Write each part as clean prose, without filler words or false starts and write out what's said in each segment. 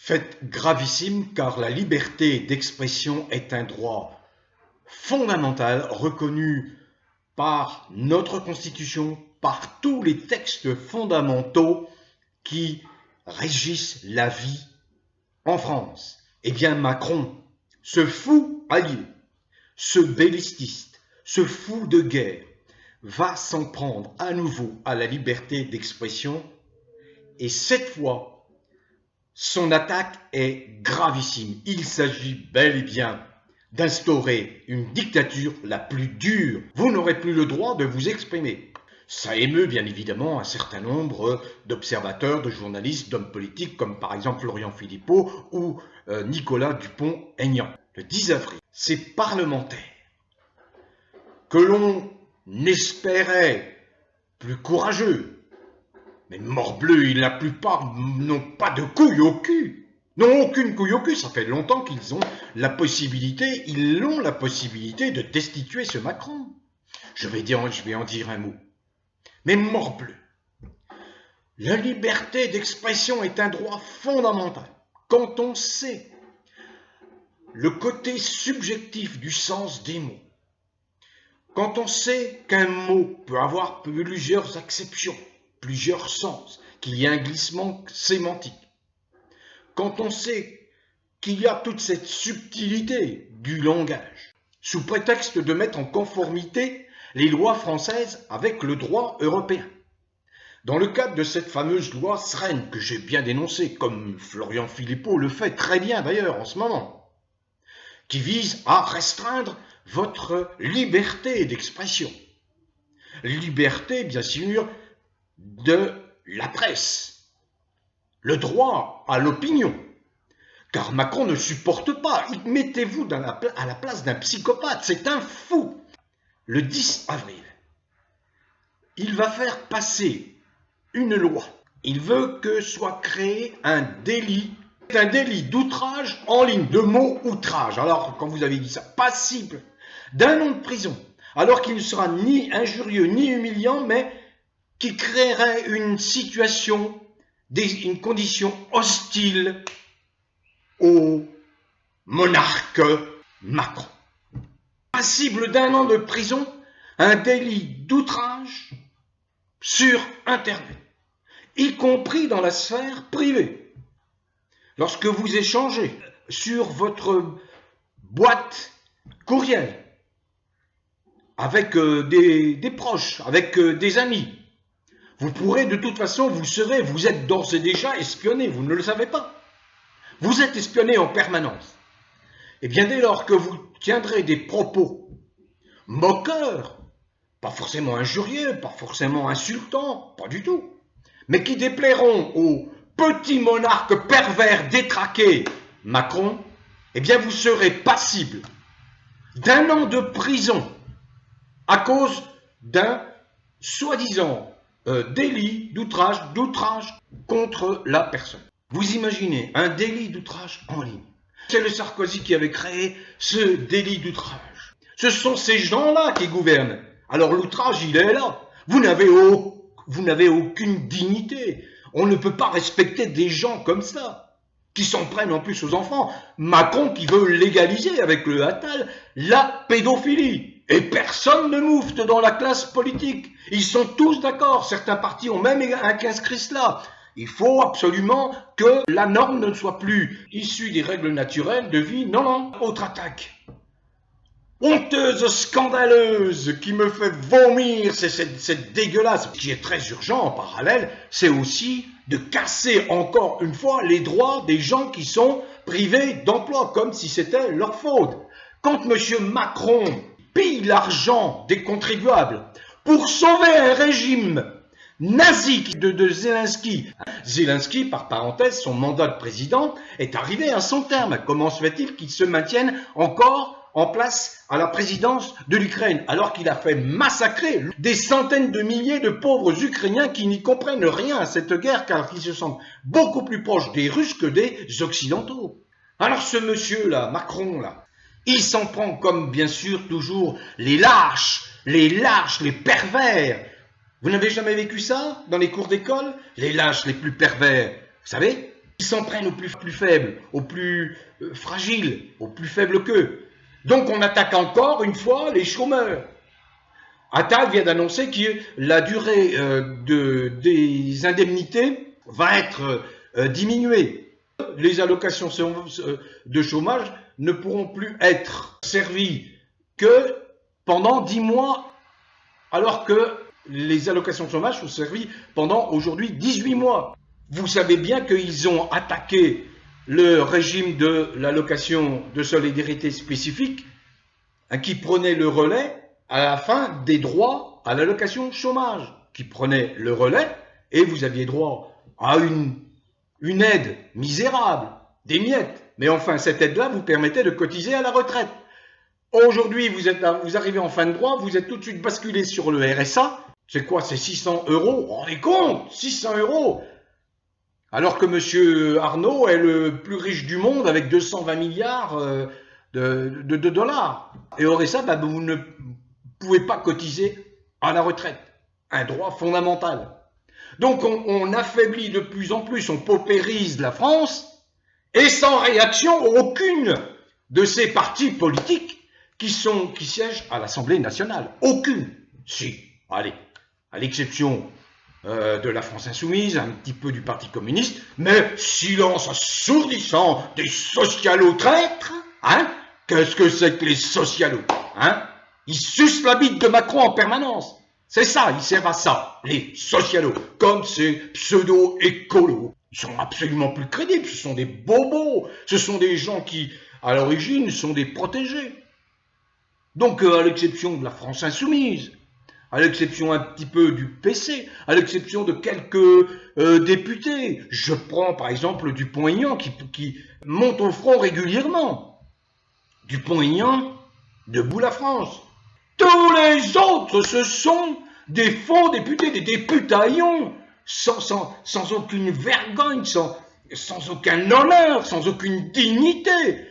Fait gravissime car la liberté d'expression est un droit fondamental reconnu par notre Constitution, par tous les textes fondamentaux qui régissent la vie en France. Eh bien Macron, ce fou allié, ce belliciste, ce fou de guerre, va s'en prendre à nouveau à la liberté d'expression et cette fois, son attaque est gravissime. Il s'agit bel et bien d'instaurer une dictature la plus dure. Vous n'aurez plus le droit de vous exprimer. Ça émeut bien évidemment un certain nombre d'observateurs, de journalistes, d'hommes politiques comme par exemple Florian Philippot ou Nicolas Dupont-Aignan. Le 10 avril, ces parlementaires que l'on espérait plus courageux, mais morbleu, la plupart n'ont pas de couilles au cul. N'ont aucune couille au cul. Ça fait longtemps qu'ils ont la possibilité, de destituer ce Macron. Je vais en dire un mot. Mais morbleu. La liberté d'expression est un droit fondamental. Quand on sait le côté subjectif du sens des mots, quand on sait qu'un mot peut avoir plusieurs acceptions, plusieurs sens, qu'il y a un glissement sémantique. Quand on sait qu'il y a toute cette subtilité du langage, sous prétexte de mettre en conformité les lois françaises avec le droit européen. Dans le cadre de cette fameuse loi Sren, que j'ai bien dénoncée, comme Florian Philippot le fait très bien d'ailleurs en ce moment, qui vise à restreindre votre liberté d'expression. Liberté, bien sûr, de la presse, le droit à l'opinion, car Macron ne supporte pas, mettez-vous à la place d'un psychopathe, c'est un fou. Le 10 avril, il va faire passer une loi, il veut que soit créé un délit d'outrage en ligne, de mot outrage, alors quand vous avez dit ça, passible d'un an de prison, alors qu'il ne sera ni injurieux ni humiliant, mais qui créerait une situation, une condition hostile au monarque Macron. Passible d'un an de prison, un délit d'outrage sur Internet, y compris dans la sphère privée. Lorsque vous échangez sur votre boîte courriel avec des proches, avec des amis, vous pourrez de toute façon, vous êtes d'ores et déjà espionné, vous ne le savez pas. Vous êtes espionné en permanence. Et bien dès lors que vous tiendrez des propos moqueurs, pas forcément injurieux, pas forcément insultants, pas du tout, mais qui déplairont au petit monarque pervers détraqué Macron, eh bien vous serez passible d'un an de prison à cause d'un soi-disant délit d'outrage contre la personne. Vous imaginez un délit d'outrage en ligne. C'est le Sarkozy qui avait créé ce délit d'outrage. Ce sont ces gens-là qui gouvernent. Alors l'outrage, il est là. Vous n'avez aucune dignité. On ne peut pas respecter des gens comme ça, qui s'en prennent en plus aux enfants. Macron qui veut légaliser avec le Attal la pédophilie. Et personne ne moufte dans la classe politique. Ils sont tous d'accord. Certains partis ont même inscrit cela. Il faut absolument que la norme ne soit plus issue des règles naturelles de vie. Non, non. Autre attaque. Honteuse, scandaleuse, qui me fait vomir. C'est dégueulasse. Ce qui est très urgent en parallèle, c'est aussi de casser encore une fois les droits des gens qui sont privés d'emploi, comme si c'était leur faute. Quand M. Macron pille l'argent des contribuables pour sauver un régime nazi de Zelensky. Zelensky, par parenthèse, son mandat de président est arrivé à son terme. Comment se fait-il qu'il se maintienne encore en place à la présidence de l'Ukraine, alors qu'il a fait massacrer des centaines de milliers de pauvres Ukrainiens qui n'y comprennent rien à cette guerre, car ils se sentent beaucoup plus proches des Russes que des Occidentaux. Alors ce monsieur-là, Macron-là, il s'en prend comme, bien sûr, toujours les lâches, les pervers. Vous n'avez jamais vécu ça dans les cours d'école? Les lâches les plus pervers. Vous savez, Ils s'en prennent aux plus faibles, aux plus fragiles, aux plus faibles qu'eux. Donc on attaque encore une fois les chômeurs. Attal vient d'annoncer que la durée des indemnités va être diminuée. Les allocations de chômage ne pourront plus être servies que pendant 10 mois, alors que les allocations de chômage sont servies pendant aujourd'hui 18 mois. Vous savez bien qu'ils ont attaqué le régime de l'allocation de solidarité spécifique, qui prenait le relais à la fin des droits à l'allocation chômage, qui prenait le relais, et vous aviez droit à une aide misérable, des miettes. Mais enfin, cette aide-là vous permettait de cotiser à la retraite. Aujourd'hui, vous arrivez en fin de droit, vous êtes tout de suite basculé sur le RSA. C'est quoi? C'est 600 €? Vous vous rendez compte? 600 €? Alors que M. Arnault est le plus riche du monde avec 220 milliards de dollars. Et au RSA, vous ne pouvez pas cotiser à la retraite. Un droit fondamental. Donc on affaiblit de plus en plus, on paupérise la France, et sans réaction aucune de ces partis politiques qui siègent à l'Assemblée nationale. Aucune. Si, allez, à l'exception de la France Insoumise, un petit peu du Parti communiste, mais silence assourdissant des socialos traîtres, hein? Qu'est-ce que c'est que les socialos, hein? Ils sucent la bite de Macron en permanence. C'est ça, ils servent à ça, les socialos, comme ces pseudo-écolos. Ils sont absolument plus crédibles, ce sont des bobos, ce sont des gens qui, à l'origine, sont des protégés. Donc, à l'exception de la France Insoumise, à l'exception un petit peu du PC, à l'exception de quelques députés. Je prends par exemple Dupont-Aignan qui monte au front régulièrement. Dupont-Aignan, debout la France. Tous les autres, ce sont des faux députés, des députaillons, sans aucune vergogne, sans aucun honneur, sans aucune dignité.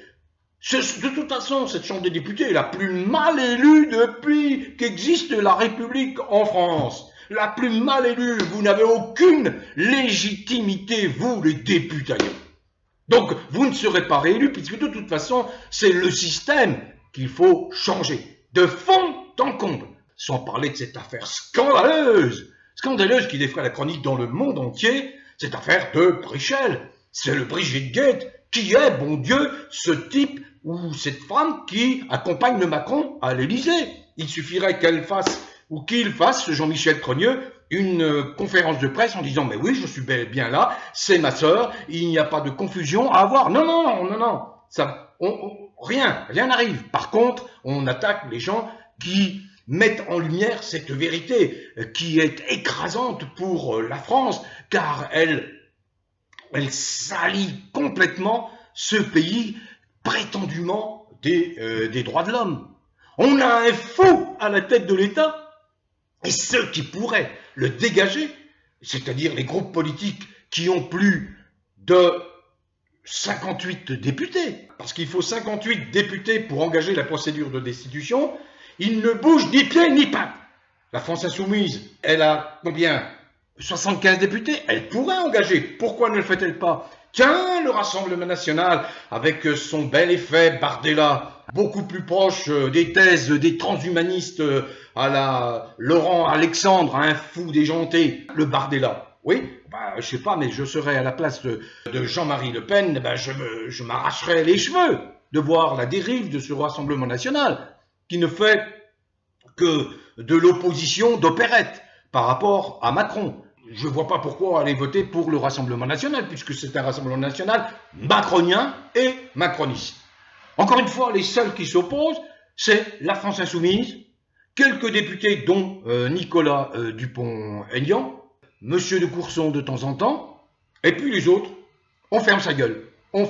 De toute façon, cette Chambre des députés est la plus mal élue depuis qu'existe la République en France. La plus mal élue. Vous n'avez aucune légitimité, vous, les députés. Donc, vous ne serez pas réélus, puisque de toute façon, c'est le système qu'il faut changer. De fond en comble. Sans parler de cette affaire scandaleuse qui défraie la chronique dans le monde entier, cette affaire de Brichel. C'est le Brigitte Gate. Qui est, bon Dieu, ce type ou cette femme qui accompagne le Macron à l'Élysée? Il suffirait qu'elle fasse, ou qu'il fasse, Jean-Michel Trogneux, une conférence de presse en disant « Mais oui, je suis bel et bien là, c'est ma sœur, il n'y a pas de confusion à avoir. » Non, rien n'arrive. Par contre, on attaque les gens qui mettent en lumière cette vérité qui est écrasante pour la France, car elle salit complètement ce pays prétendument des droits de l'homme. On a un fou à la tête de l'État, et ceux qui pourraient le dégager, c'est-à-dire les groupes politiques qui ont plus de 58 députés, parce qu'il faut 58 députés pour engager la procédure de destitution, ils ne bougent ni pied ni patte. La France Insoumise, elle a combien? 75 députés, elle pourrait engager. Pourquoi ne le fait-elle pas? Tiens, le Rassemblement national, avec son bel effet Bardella, beaucoup plus proche des thèses des transhumanistes à la Laurent Alexandre, un fou déjanté, le Bardella. Oui, je sais pas, mais je serais à la place de Jean-Marie Le Pen, je m'arracherais les cheveux de voir la dérive de ce Rassemblement national, qui ne fait que de l'opposition d'opérette par rapport à Macron. Je ne vois pas pourquoi aller voter pour le Rassemblement national, puisque c'est un Rassemblement national macronien et macroniste. Encore une fois, les seuls qui s'opposent, c'est la France Insoumise, quelques députés, dont Nicolas Dupont-Aignan, Monsieur de Courson de temps en temps, et puis les autres, on ferme sa gueule, on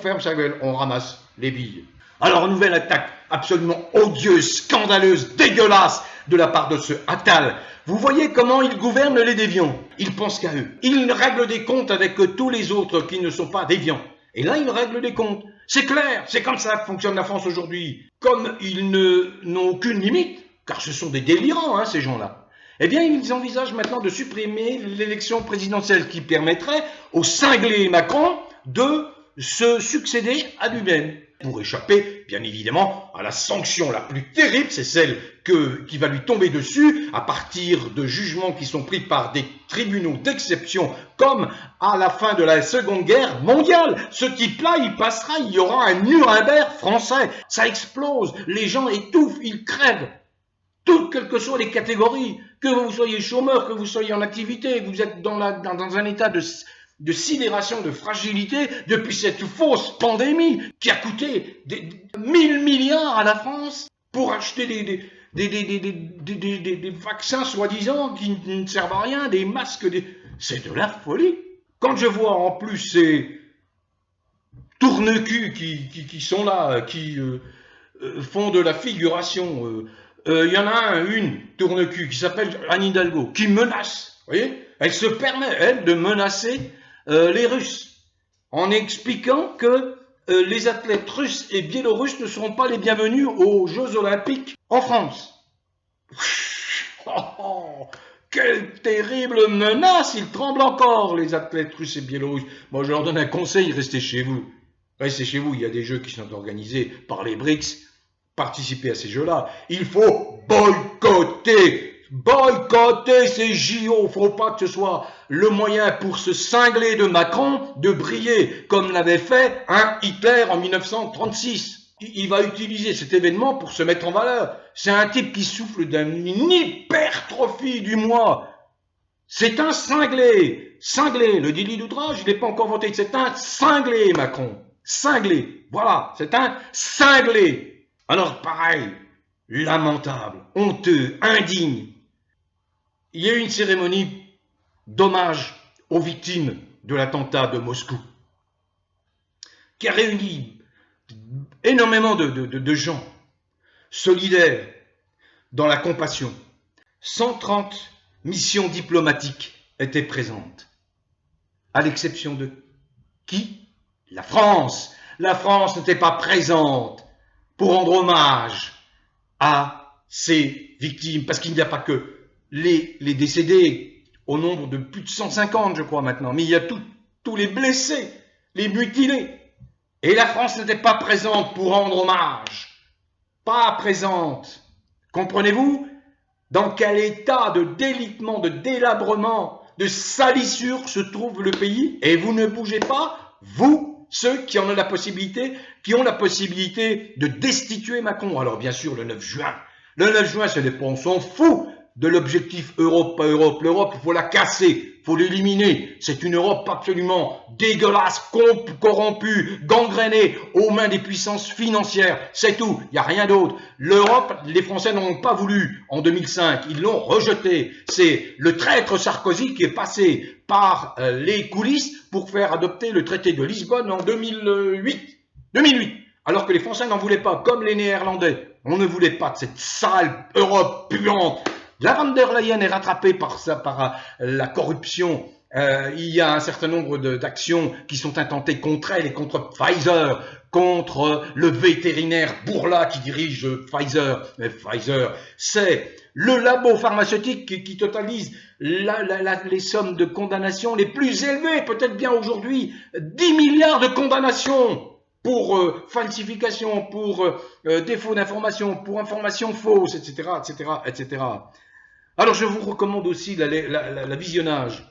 ramasse les billes. Alors, nouvelle attaque absolument odieuse, scandaleuse, dégueulasse de la part de ce Attal. Vous voyez comment ils gouvernent les déviants. Ils pensent qu'à eux. Ils règlent des comptes avec tous les autres qui ne sont pas déviants. Et là, ils règlent des comptes. C'est clair, c'est comme ça que fonctionne la France aujourd'hui. Comme ils n'ont aucune limite, car ce sont des délirants, ces gens-là, eh bien, ils envisagent maintenant de supprimer l'élection présidentielle qui permettrait au cinglé Macron de se succéder à lui-même. Pour échapper, bien évidemment, à la sanction la plus terrible, c'est celle qui va lui tomber dessus à partir de jugements qui sont pris par des tribunaux d'exception, comme à la fin de la Seconde Guerre mondiale. Ce type-là, il passera, il y aura un Nuremberg français. Ça explose, les gens étouffent, ils crèvent. Toutes, quelles que soient les catégories, que vous soyez chômeur, que vous soyez en activité, que vous êtes dans un état de sidération, de fragilité, depuis cette fausse pandémie qui a coûté des 1000 milliards à la France pour acheter des vaccins soi-disant qui ne servent à rien, des masques, c'est de la folie. Quand je vois en plus ces tourne-culs qui sont là, qui font de la figuration, y en a une tourne-cul qui s'appelle Anne Hidalgo, qui menace, vous voyez, elle se permet, elle, de menacer les Russes, en expliquant que les athlètes russes et biélorusses ne seront pas les bienvenus aux Jeux Olympiques en France. Oh, quelle terrible menace! Ils tremblent encore, les athlètes russes et biélorusses. Moi, je leur donne un conseil, restez chez vous. Restez chez vous, il y a des jeux qui sont organisés par les BRICS. Participez à ces jeux-là. Il faut boycotter ces JO. Il ne faut pas que ce soit le moyen pour se cingler de Macron de briller comme l'avait fait Hitler en 1936. Il va utiliser cet événement pour se mettre en valeur. C'est un type qui souffle d'une hypertrophie du moi. C'est un cinglé. Cinglé. Le délit d'outrage, il n'est pas encore voté. C'est un cinglé, Macron. Cinglé. Voilà. C'est un cinglé. Alors pareil, lamentable, honteux, indigne. Il y a eu une cérémonie d'hommage aux victimes de l'attentat de Moscou qui a réuni énormément de gens solidaires dans la compassion. 130 missions diplomatiques étaient présentes, à l'exception de qui? La France. La France n'était pas présente pour rendre hommage à ces victimes, parce qu'il n'y a pas que les décédés, au nombre de plus de 150, je crois maintenant, mais il y a tous les blessés, les mutilés. Et la France n'était pas présente pour rendre hommage. Pas présente. Comprenez-vous? Dans quel état de délitement, de délabrement, de salissure se trouve le pays? Et vous ne bougez pas, vous, ceux qui en ont la possibilité, de destituer Macron. Alors bien sûr, le 9 juin, ce n'est pas, on s'en fout de l'objectif Europe, pas Europe. L'Europe, il faut la casser, il faut l'éliminer. C'est une Europe absolument dégueulasse, corrompue, gangrénée, aux mains des puissances financières. C'est tout, il n'y a rien d'autre. L'Europe, les Français n'en ont pas voulu en 2005, ils l'ont rejetée. C'est le traître Sarkozy qui est passé par les coulisses pour faire adopter le traité de Lisbonne en 2008. Alors que les Français n'en voulaient pas, comme les Néerlandais. On ne voulait pas de cette sale Europe puante. La von der Leyen est rattrapée par la corruption. Il y a un certain nombre d'actions qui sont intentées contre elle et contre Pfizer, contre le vétérinaire Bourla qui dirige Pfizer. Mais Pfizer, c'est le labo pharmaceutique qui totalise les sommes de condamnation les plus élevées, peut-être bien aujourd'hui, 10 milliards de condamnations pour falsification, pour défaut d'information, pour information fausse, etc., etc., etc. Alors je vous recommande aussi la visionnage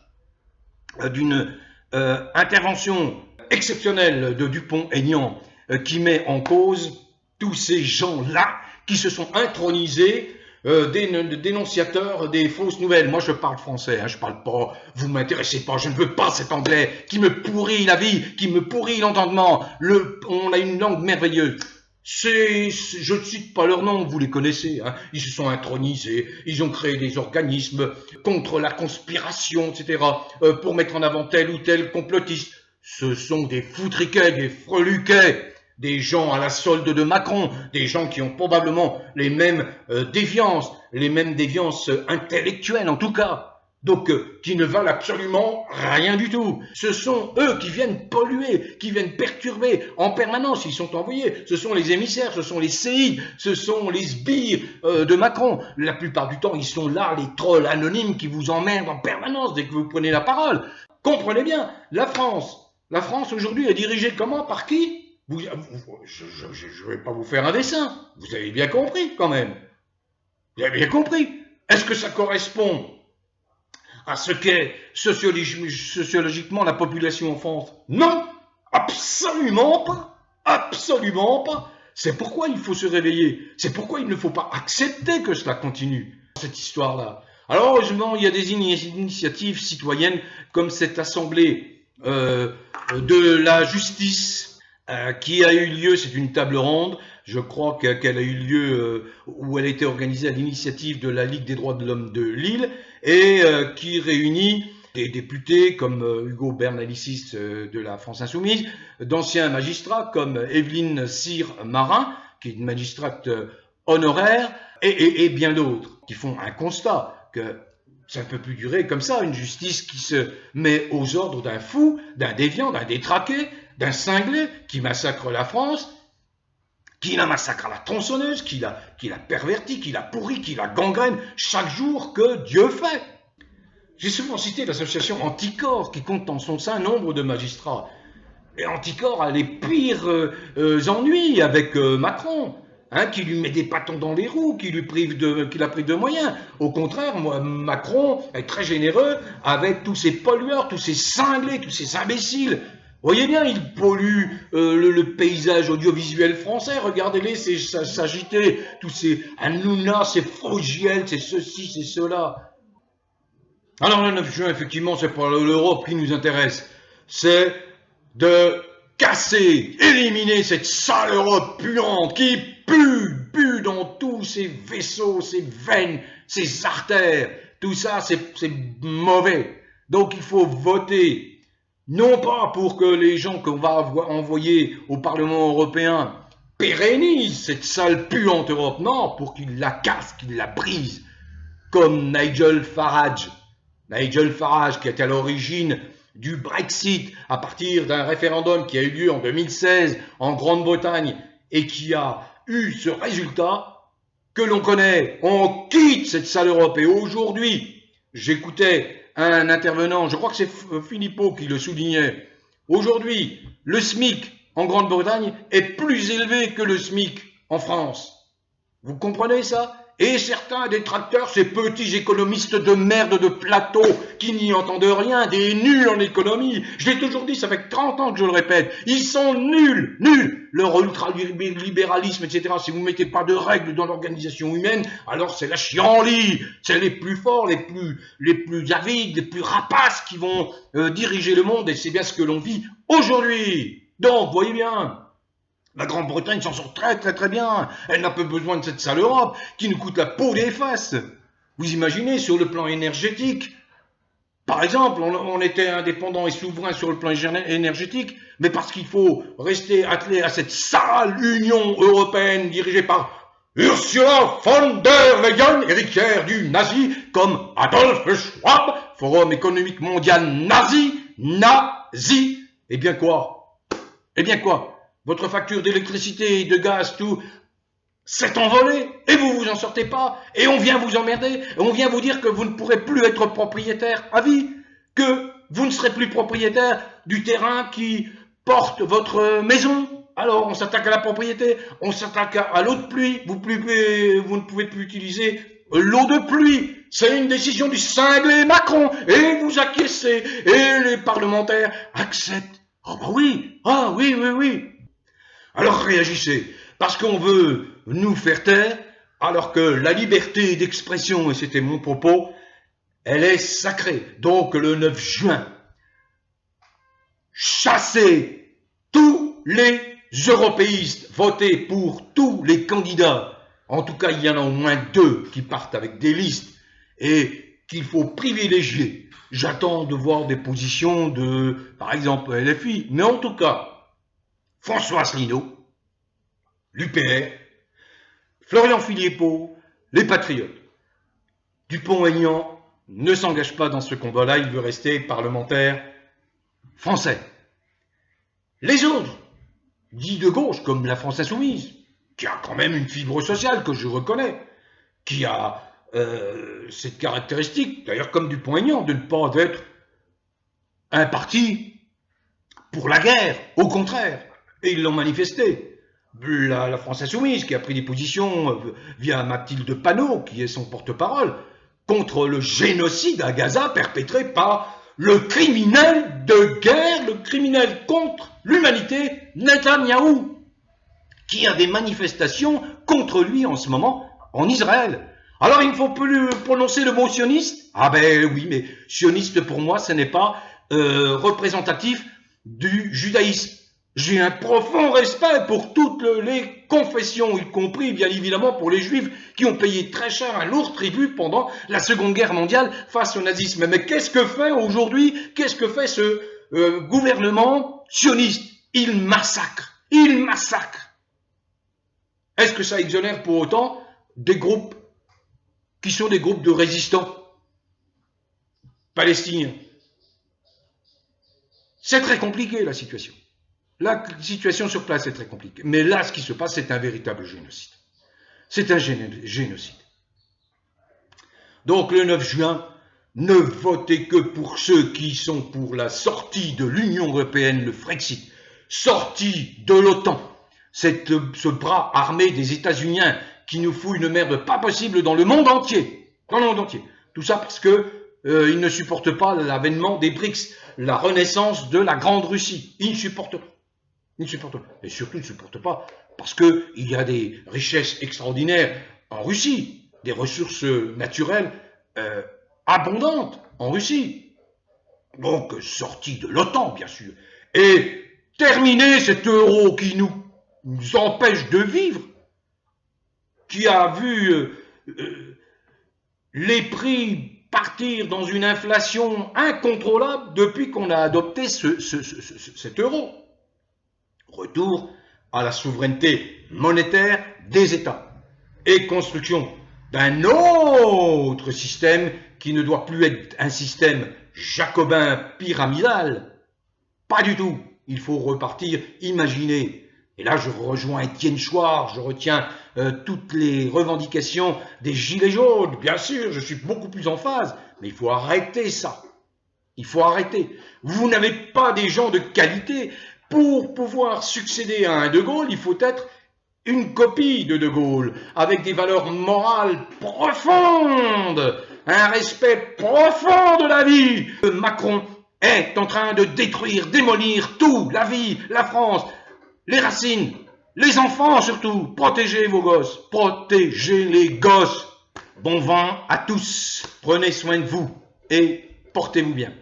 d'une intervention exceptionnelle de Dupont-Aignan qui met en cause tous ces gens-là qui se sont intronisés des dénonciateurs des fausses nouvelles. Moi je parle français, je parle pas, vous m'intéressez pas, je ne veux pas cet anglais qui me pourrit la vie, qui me pourrit l'entendement. On a une langue merveilleuse. Je ne cite pas leur nom, vous les connaissez, ils se sont intronisés, ils ont créé des organismes contre la conspiration, etc., pour mettre en avant tel ou tel complotiste. Ce sont des foutriquets, des freluquets, des gens à la solde de Macron, des gens qui ont probablement les mêmes déviances intellectuelles en tout cas. Donc, qui ne valent absolument rien du tout. Ce sont eux qui viennent polluer, qui viennent perturber en permanence. Ils sont envoyés. Ce sont les émissaires, ce sont les séides, ce sont les sbires de Macron. La plupart du temps, ils sont là, les trolls anonymes qui vous emmerdent en permanence dès que vous prenez la parole. Comprenez bien, la France La France aujourd'hui est dirigée comment? Par qui? Je ne vais pas vous faire un dessin. Vous avez bien compris quand même. Vous avez bien compris. Est-ce que ça correspond à ce qu'est sociologiquement la population en France? Non, absolument pas. Absolument pas. C'est pourquoi il faut se réveiller. C'est pourquoi il ne faut pas accepter que cela continue, cette histoire-là. Alors, heureusement, il y a des initiatives citoyennes comme cette assemblée de la justice qui a eu lieu, c'est une table ronde, je crois qu'elle a eu lieu où elle a été organisée à l'initiative de la Ligue des droits de l'homme de Lille et qui réunit des députés comme Hugo Bernalicis de la France Insoumise, d'anciens magistrats comme Evelyne Cyr-Marin, qui est une magistrate honoraire, et bien d'autres, qui font un constat que ça ne peut plus durer comme ça, une justice qui se met aux ordres d'un fou, d'un déviant, d'un détraqué, d'un cinglé qui massacre la France, qui la massacre à la tronçonneuse, qui la pervertit, qui la pourrit, qui la gangrène chaque jour que Dieu fait. J'ai souvent cité l'association Anticorps qui compte en son sein nombre de magistrats. Et Anticorps a les pires ennuis avec Macron, hein, qui lui met des bâtons dans les roues, qui la prive de moyens. Au contraire, Macron est très généreux avec tous ces pollueurs, tous ces cinglés, tous ces imbéciles. Vous voyez bien, il pollue le paysage audiovisuel français. Regardez-les s'agiter, tous ces Hanouna, ces Fogiel, ces ceci, ces cela. Alors le 9 juin, effectivement, c'est pas l'Europe qui nous intéresse. C'est de casser, éliminer cette sale Europe puante qui pue dans tous ces vaisseaux, ces veines, ces artères. Tout ça, c'est mauvais. Donc il faut voter, non pas pour que les gens qu'on va envoyer au Parlement européen pérennisent cette sale puante Europe, non, pour qu'ils la cassent, qu'ils la brisent, comme Nigel Farage. Nigel Farage, qui est à l'origine du Brexit à partir d'un référendum qui a eu lieu en 2016 en Grande-Bretagne et qui a eu ce résultat que l'on connaît. On quitte cette sale Europe. Et aujourd'hui, j'écoutais un intervenant, je crois que c'est Philippot qui le soulignait. Aujourd'hui, le SMIC en Grande-Bretagne est plus élevé que le SMIC en France. Vous comprenez ça? Et certains détracteurs, ces petits économistes de merde de plateau qui n'y entendent rien, des nuls en économie. Je l'ai toujours dit, ça fait 30 ans que je le répète. Ils sont nuls, nuls. Leur ultralibéralisme, etc. Si vous ne mettez pas de règles dans l'organisation humaine, alors c'est la chienlit. C'est les plus forts, les plus avides, les plus rapaces qui vont diriger le monde. Et c'est bien ce que l'on vit aujourd'hui. Donc, voyez bien. La Grande-Bretagne s'en sort très bien. Elle n'a pas besoin de cette sale Europe qui nous coûte la peau des fesses. Vous imaginez sur le plan énergétique, par exemple, on était indépendant et souverain sur le plan énergétique, mais parce qu'il faut rester attelé à cette sale Union européenne dirigée par Ursula von der Leyen, héritière du nazi, comme Adolf Schwab, Forum économique mondial nazi. Eh bien quoi? Votre facture d'électricité, de gaz, tout, s'est envolée et vous vous en sortez pas. Et on vient vous emmerder. Et on vient vous dire que vous ne pourrez plus être propriétaire à vie. Que vous ne serez plus propriétaire du terrain qui porte votre maison. Alors on s'attaque à la propriété. On s'attaque à l'eau de pluie. Vous ne pouvez plus utiliser l'eau de pluie. C'est une décision du cinglé Macron. Et vous acquiescez. Et les parlementaires acceptent. Oh bah oui. Ah oui. Alors réagissez, parce qu'on veut nous faire taire, alors que la liberté d'expression, et c'était mon propos, elle est sacrée. Donc le 9 juin, chassez tous les européistes, votez pour tous les candidats. En tout cas, il y en a au moins 2 qui partent avec des listes et qu'il faut privilégier. J'attends de voir des positions de, par exemple, LFI, mais en tout cas, François Asselineau, l'UPR, Florian Philippot, les Patriotes. Dupont-Aignan ne s'engage pas dans ce combat-là, il veut rester parlementaire français. Les autres, dits de gauche, comme la France Insoumise, qui a quand même une fibre sociale que je reconnais, qui a cette caractéristique, d'ailleurs comme Dupont-Aignan, de ne pas être un parti pour la guerre, au contraire. Et ils l'ont manifesté. La France Insoumise, qui a pris des positions via Mathilde Panot, qui est son porte-parole, contre le génocide à Gaza perpétré par le criminel de guerre, le criminel contre l'humanité, Netanyahou, qui a des manifestations contre lui en ce moment en Israël. Alors il ne faut plus prononcer le mot sioniste? Ah ben oui, mais sioniste pour moi, ce n'est pas représentatif du judaïsme. J'ai un profond respect pour toutes les confessions, y compris bien évidemment pour les juifs qui ont payé très cher un lourd tribut pendant la Seconde Guerre mondiale face au nazisme. Mais qu'est-ce que fait aujourd'hui, qu'est-ce que fait ce gouvernement sioniste? Il massacre, il massacre. Est-ce que ça exonère pour autant des groupes qui sont des groupes de résistants palestiniens? C'est très compliqué la situation. La situation sur place est très compliquée. Mais là, ce qui se passe, c'est un véritable génocide. C'est un génocide. Donc le 9 juin, ne votez que pour ceux qui sont pour la sortie de l'Union européenne, le Frexit, sortie de l'OTAN, ce bras armé des États-Unis qui nous fout une merde pas possible dans le monde entier. Dans le monde entier. Tout ça parce que ils ne supportent pas l'avènement des BRICS, la renaissance de la Grande Russie. Ils ne supportent pas. Ils ne supportent pas. Et surtout, ils ne supportent pas parce qu'il y a des richesses extraordinaires en Russie, des ressources naturelles abondantes en Russie. Donc, sortie de l'OTAN, bien sûr. Et terminer cet euro qui nous empêche de vivre, qui a vu les prix partir dans une inflation incontrôlable depuis qu'on a adopté cet euro. Retour à la souveraineté monétaire des États et construction d'un autre système qui ne doit plus être un système jacobin pyramidal. Pas du tout. Il faut repartir, imaginer. Et là, je rejoins Étienne Chouard, je retiens toutes les revendications des Gilets jaunes. Bien sûr, je suis beaucoup plus en phase, mais il faut arrêter ça. Il faut arrêter. Vous n'avez pas des gens de qualité. Pour pouvoir succéder à un De Gaulle, il faut être une copie de De Gaulle, avec des valeurs morales profondes, un respect profond de la vie. Macron est en train de détruire, démolir tout, la vie, la France, les racines, les enfants surtout. Protégez vos gosses, protégez les gosses. Bon vent à tous, prenez soin de vous et portez-vous bien.